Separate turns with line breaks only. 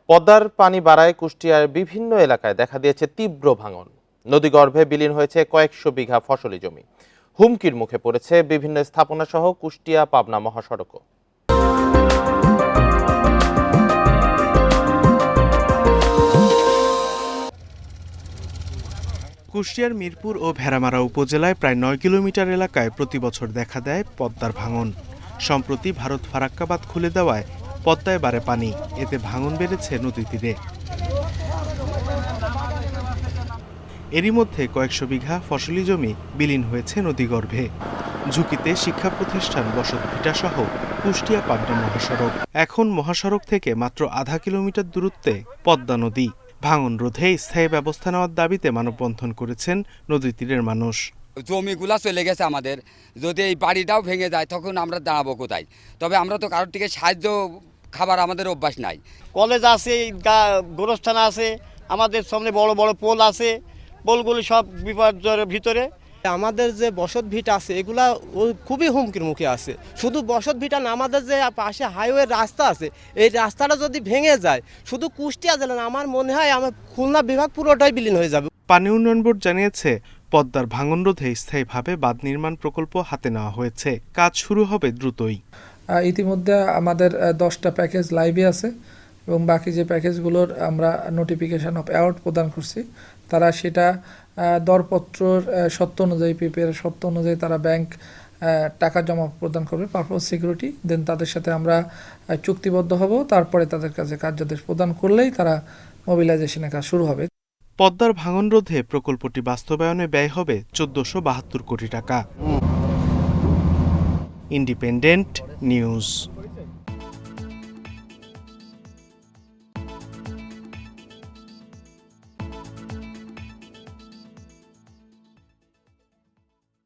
পদ্মার পানি বাড়ায় কুষ্টিয়ার বিভিন্ন এলাকায় দেখা দিয়েছে তীব্র ভাঙন। নদীগর্ভে বিলীন হয়েছে কয়েকশো বিঘা ফসলি জমি। হুমকির মুখে পড়েছে বিভিন্ন স্থাপনা সহ কুষ্টিয়া পাবনা মহাসড়কও।
কুষ্টিয়ার মিরপুর ও ভেড়ামারা উপজেলায় প্রায় ৯ কিলোমিটার এলাকায় প্রতি বছর দেখা দেয় পদ্মার ভাঙন। সম্প্রতি ভারত ফারাক্কা বাঁধ খুলে দেওয়ায় পদ্মায় বাড়ে পানি, এতে ভাঙন বেড়েছে নদী তীরে। এরই মধ্যে কয়েকশো বিঘা ফসলি জমি বিলীন হয়েছে নদীগর্ভে। ঝুঁকিতে শিক্ষা প্রতিষ্ঠান, বসতভিটা সহ কুষ্টিয়া পাবনা মহাসড়ক। এখন মহাসড়ক থেকে মাত্র আধা কিলোমিটার দূরত্বে পদ্মা নদী। ভাঙন রোধে স্থায়ী ব্যবস্থা নেওয়ার দাবিতে মানববন্ধন করেছেন নদী তীরের মানুষ।
জমিগুলা চলে গেছে আমাদের, যদি এই বাড়িটাও ভেঙে যায় তখন আমরা দাঁড়াবো কোথায়? তবে আমরা তো কারোর থেকে সাহায্য খাবার আমাদের অভ্যাস নাই।
কলেজ আছে, গোরস্থান আছে, আমাদের সামনে বড় বড় পোল আছে, পোলগুলি সব বিপর্যয়ের ভিতরে।
আমাদের যে বসত ভিটা আছে এগুলা খুবই হুমকির মুখে আছে। শুধু বসত ভিটা না, আমাদের যে পাশে হাইওয়ে রাস্তা আছে, এই রাস্তাটা যদি ভেঙে যায় শুধু কুষ্টিয়া জেলা না, আমার মনে হয় আমার খুলনা বিভাগ পুরোটাই বিলীন হয়ে যাবে।
পানি উন্নয়ন বোর্ড জানিয়েছে পদ্মার ভাঙন রোধে স্থায়ীভাবে বাঁধ নির্মাণ প্রকল্প হাতে নেওয়া হয়েছে। কাজ শুরু হবে দ্রুতই।
ইতিমধ্যে আমাদের 10টা প্যাকেজ লাইভে আছে এবং বাকি যে প্যাকেজগুলোর আমরা নোটিফিকেশন অফ অ্যাওয়ার্ড প্রদান করছি, তারা সেটা দরপত্রর শর্ত অনুযায়ী, পেপের শর্ত অনুযায়ী তারা ব্যাংক টাকা জমা প্রদান করবে পারপোজ সিকিউরিটি। দেন তাদের সাথে আমরা চুক্তিবদ্ধ হব, তারপরে তাদের কাছে কার্যাদেশ প্রদান করলেই তারা মোবিলাইজেশনের কাজ শুরু হবে।
পদ্মার ভাঙন রোধে প্রকল্পটি বাস্তবায়নে ব্যয় হবে 1472 কোটি টাকা। Independent news.